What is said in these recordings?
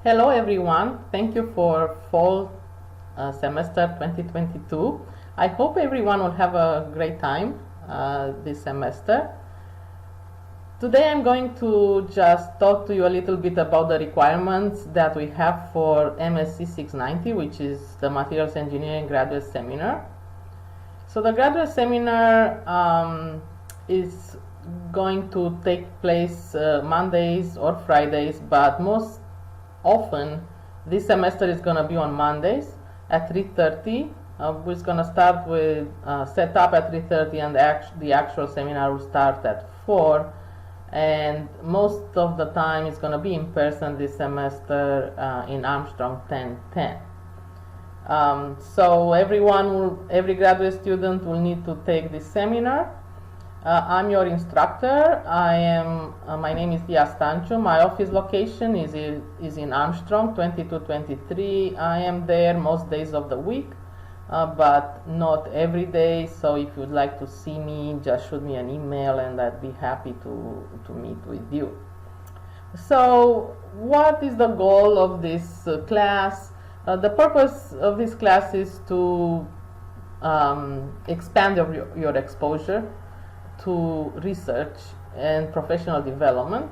Hello everyone, thank you for fall semester 2022. I hope everyone will have a great time this semester. Today I'm going to just talk to you a little bit about the requirements that we have for MSc 690, which is the Materials Engineering Graduate Seminar. So the graduate seminar is going to take place Mondays or Fridays, but most often this semester is going to be on Mondays at 3:30. We're going to start with setup at 3:30, and the actual seminar will start at 4. And most of the time it's going to be in person this semester in Armstrong 1010. So every graduate student will need to take this seminar. I'm your instructor. My name is Dia Stancio. My office location is in Armstrong 2223. I am there most days of the week, but not every day. So if you'd like to see me, just shoot me an email and I'd be happy to meet with you. So what is the goal of this class? The purpose of this class is to expand your exposure to research and professional development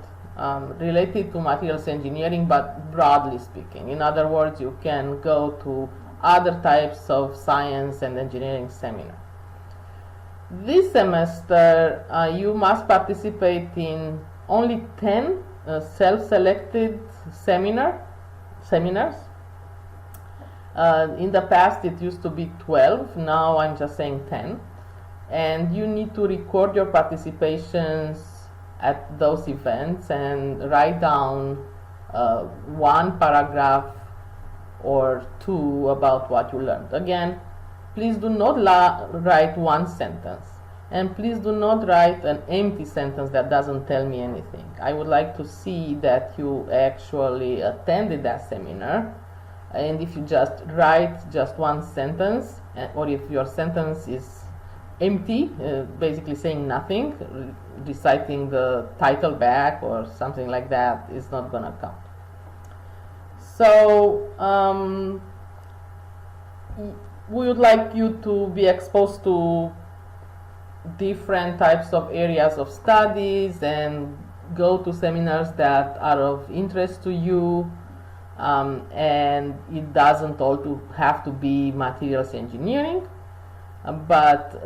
related to materials engineering, but broadly speaking. In other words, you can go to other types of science and engineering seminars. This semester, you must participate in only 10 self-selected seminars. In the past, it used to be 12. Now I'm just saying 10. And you need to record your participations at those events and write down one paragraph or two about what you learned. Again, please do not write one sentence, and please do not write an empty sentence that doesn't tell me anything. I would like to see that you actually attended that seminar. And if you just write just one sentence, or if your sentence is empty, basically saying nothing, reciting the title back or something like that, is not gonna count. So we would like you to be exposed to different types of areas of studies and go to seminars that are of interest to you, and it doesn't all have to be materials engineering. But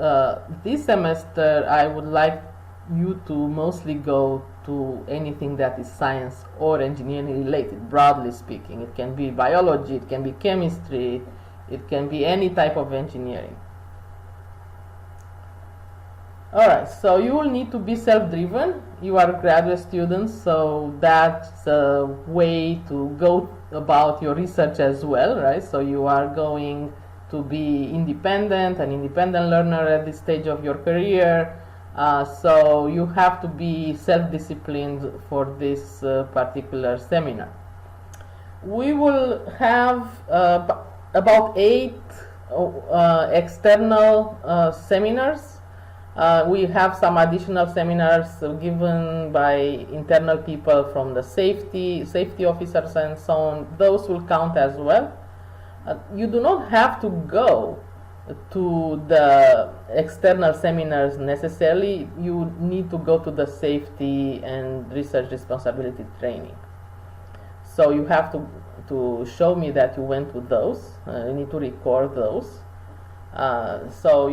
this semester I would like you to mostly go to anything that is science or engineering related, broadly speaking. It can be biology, it can be chemistry, it can be any type of engineering. Alright, so you will need to be self-driven. You are graduate students, so that's a way to go about your research as well, right? So you are going to be independent, an independent learner at this stage of your career. So you have to be self-disciplined for this particular seminar. We will have about 8 external seminars. We have some additional seminars given by internal people from the safety officers and so on. Those will count as well. You do not have to go to the external seminars necessarily. You need to go to the safety and research responsibility training. So you have to show me that you went to those. You need to record those. So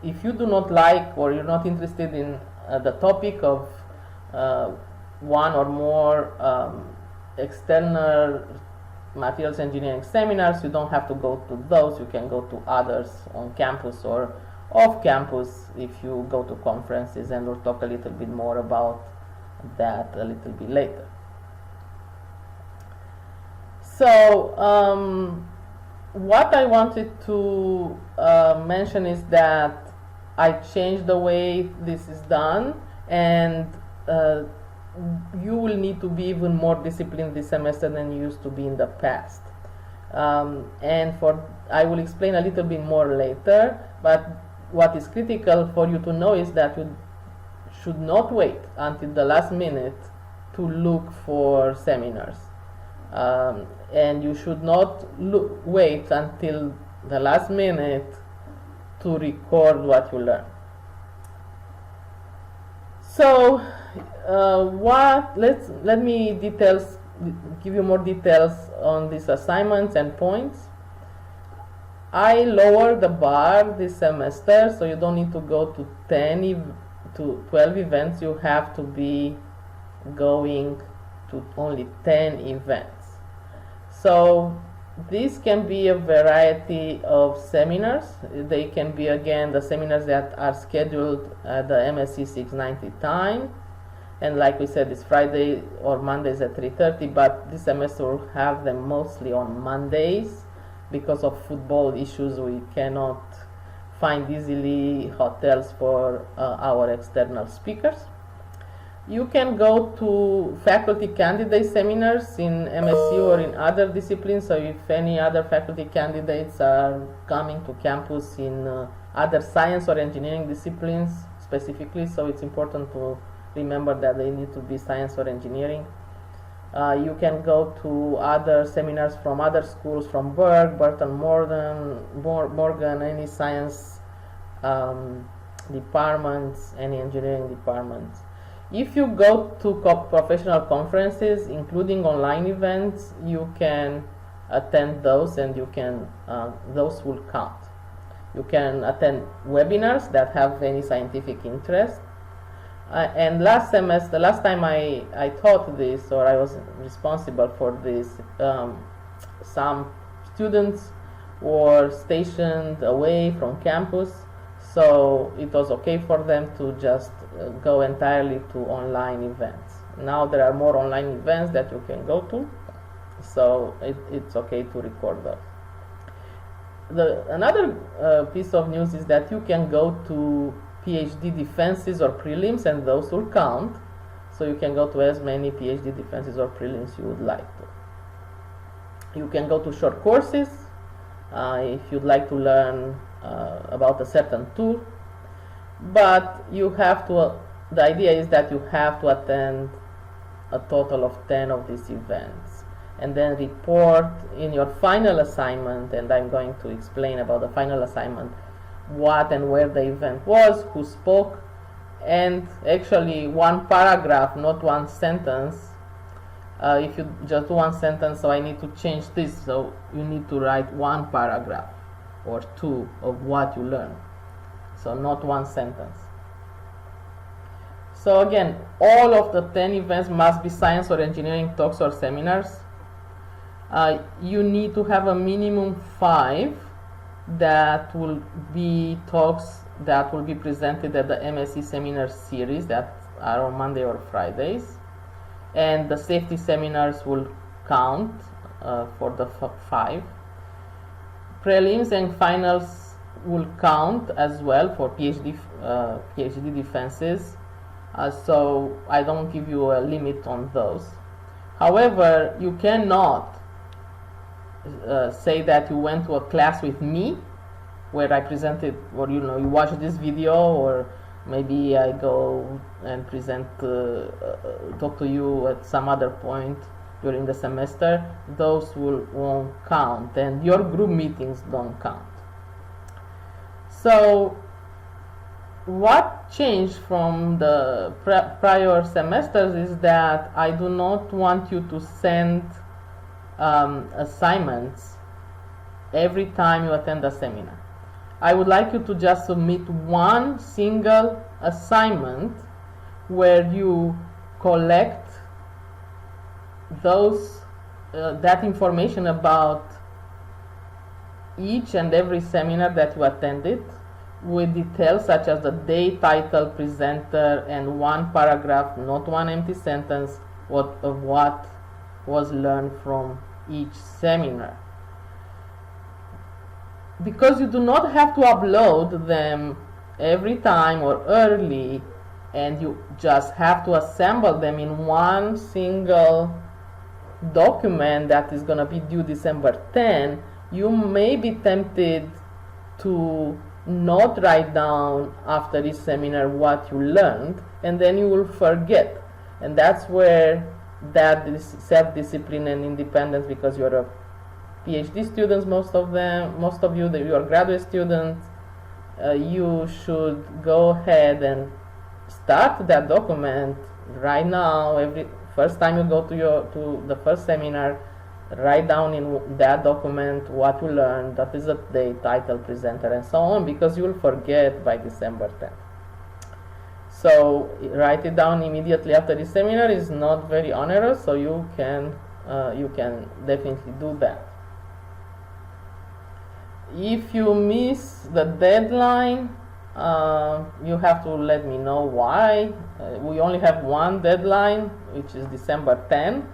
if you do not like, or you're not interested in the topic of one or more external materials engineering seminars, you don't have to go to those. You can go to others on campus or off campus if you go to conferences, and we'll talk a little bit more about that a little bit later. So what I wanted to mention is that I changed the way this is done, and you will need to be even more disciplined this semester than you used to be in the past. And I will explain a little bit more later, but what is critical for you to know is that you should not wait until the last minute to look for seminars. and you should not wait until the last minute to record what you learn. So let me give you more details on these assignments and points. I lowered the bar this semester, so you don't need to go to 12 events. You have to be going to only 10 events. So this can be a variety of seminars. They can be, again, the seminars that are scheduled at the MSc 690 time, and like we said, it's Friday or Mondays at 3:30, but this semester we'll have them mostly on Mondays. Because of football issues, we cannot find easily hotels for our external speakers. You can go to faculty candidate seminars in MSc or in other disciplines. So if any other faculty candidates are coming to campus in other science or engineering disciplines specifically, so it's important to remember that they need to be science or engineering. You can go to other seminars from other schools, from Burton Morgan, any science departments, any engineering departments. If you go to professional conferences, including online events, you can attend those, and those will count. You can attend webinars that have any scientific interest. And last time I taught this, or I was responsible for this, some students were stationed away from campus, so it was okay for them to just go entirely to online events. Now there are more online events that you can go to, so it's okay to record those. Another piece of news is that you can go to PhD defenses or prelims, and those will count. So you can go to as many PhD defenses or prelims you would like to. You can go to short courses if you'd like to learn about a certain tool, but you have to, the idea is that you have to attend a total of 10 of these events and then report in your final assignment, and I'm going to explain about the final assignment what and where the event was, who spoke, and actually one paragraph, not one sentence. If you just do one sentence, so I need to change this, so you need to write one paragraph or two of what you learned, so not one sentence. So again, all of the 10 events must be science or engineering talks or seminars. You need to have a minimum 5 that will be talks that will be presented at the MSc seminar series that are on Monday or Fridays, and the safety seminars will count for the 5. Prelims and finals will count as well for PhD defenses, so I don't give you a limit on those. However, you cannot say that you went to a class with me where I presented, or you watch this video, or maybe I go and present, talk to you at some other point during the semester. Those won't count, and your group meetings don't count. So what changed from the prior semesters is that I do not want you to send assignments every time you attend a seminar. I would like you to just submit one single assignment where you collect that information about each and every seminar that you attended, with details such as the date, title, presenter, and one paragraph, not one empty sentence, of what was learned from each seminar. Because you do not have to upload them every time or early, and you just have to assemble them in one single document that is going to be due December 10, you may be tempted to not write down after each seminar what you learned, and then you will forget. And that's where that self-discipline and independence, because you're a PhD students, most of you, you are graduate students, you should go ahead and start that document right now. First time you go to the first seminar, write down in that document what you learned, that is the date, title, presenter, and so on, because you will forget by December 10th. So write it down immediately after the seminar. Is not very onerous, so you can definitely do that. If you miss the deadline, you have to let me know why. We only have one deadline, which is December 10.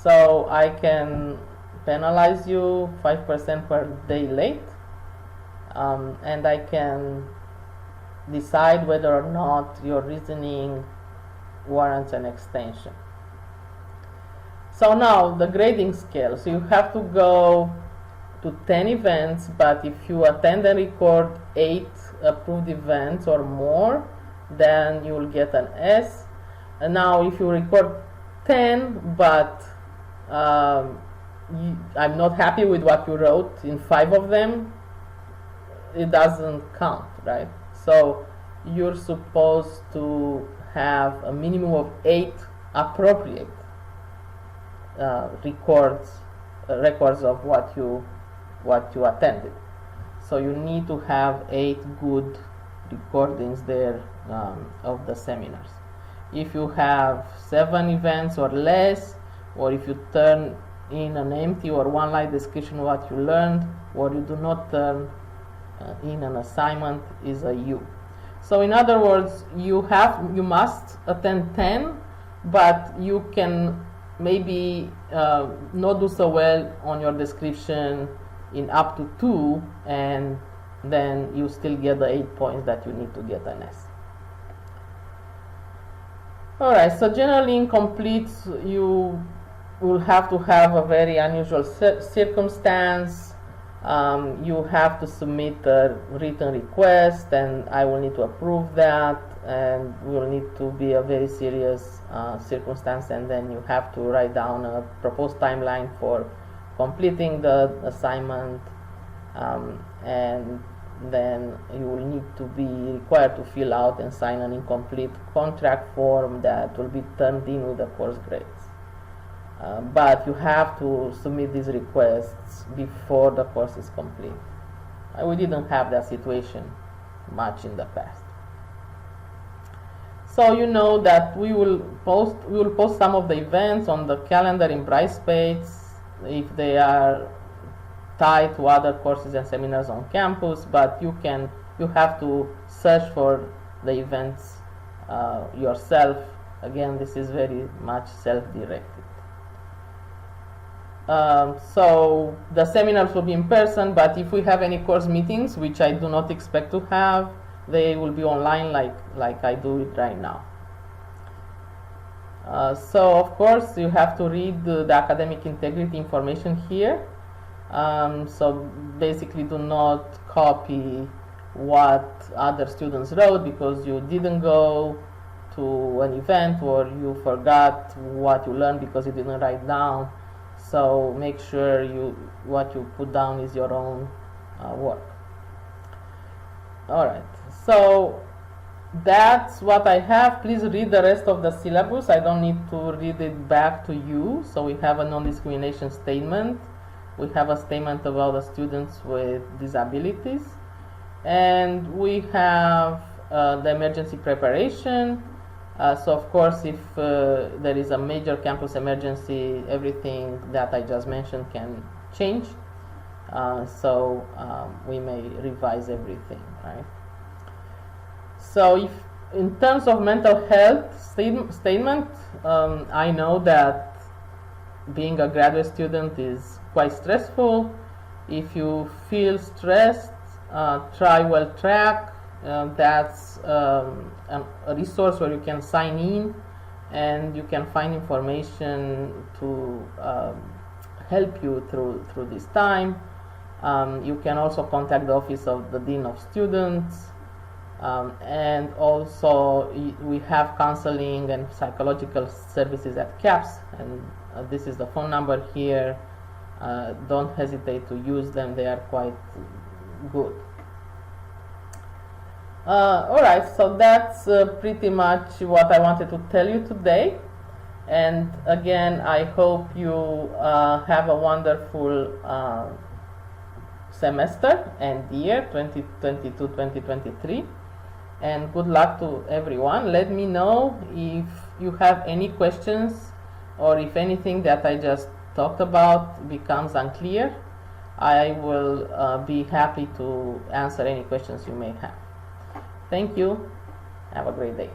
So I can penalize you 5% per day late, and I can decide whether or not your reasoning warrants an extension. So now the grading scale. So you have to go to 10 events, but if you attend and record 8 approved events or more, then you will get an S. And now if you record 10, but I'm not happy with what you wrote in 5 of them, it doesn't count, right? So you're supposed to have a minimum of 8 appropriate records of what you attended. So you need to have 8 good recordings there of the seminars. If you have 7 events or less, or if you turn in an empty or one-line description of what you learned, or you do not turn in an assignment, is a U. So in other words, you must attend 10, but you can maybe not do so well on your description in up to 2, and then you still get the 8 points that you need to get an S. Alright, so generally incomplete, you will have to have a very unusual circumstance. You have to submit a written request, and I will need to approve that, and will need to be a very serious circumstance, and then you have to write down a proposed timeline for completing the assignment, and then you will need to be required to fill out and sign an incomplete contract form that will be turned in with the course grades. But you have to submit these requests before the course is complete. We didn't have that situation much in the past. So you know that we will post some of the events on the calendar in Brightspace if they are tied to other courses and seminars on campus, but you have to search for the events yourself. Again, this is very much self-directed. So the seminars will be in person, but if we have any course meetings, which I do not expect to have, they will be online like I do it right now. So of course you have to read the academic integrity information here. So basically do not copy what other students wrote because you didn't go to an event, or you forgot what you learned because you didn't write down. So make sure what you put down is your own work. Alright, so that's what I have. Please read the rest of the syllabus. I don't need to read it back to you. So we have a non-discrimination statement. We have a statement about the students with disabilities. And we have the emergency preparation. So of course, if there is a major campus emergency, everything that I just mentioned can change. So we may revise everything, right? So if in terms of mental health statement, I know that being a graduate student is quite stressful. If you feel stressed, try WellTrack. That's a resource where you can sign in and you can find information to help you through this time. You can also contact the office of the Dean of Students, And also we have counseling and psychological services at CAPS, and this is the phone number here. Don't hesitate to use them, they are quite good. Alright, so that's pretty much what I wanted to tell you today. And again, I hope you have a wonderful semester and year 2022-2023. And good luck to everyone. Let me know if you have any questions or if anything that I just talked about becomes unclear. I will be happy to answer any questions you may have. Thank you. Have a great day.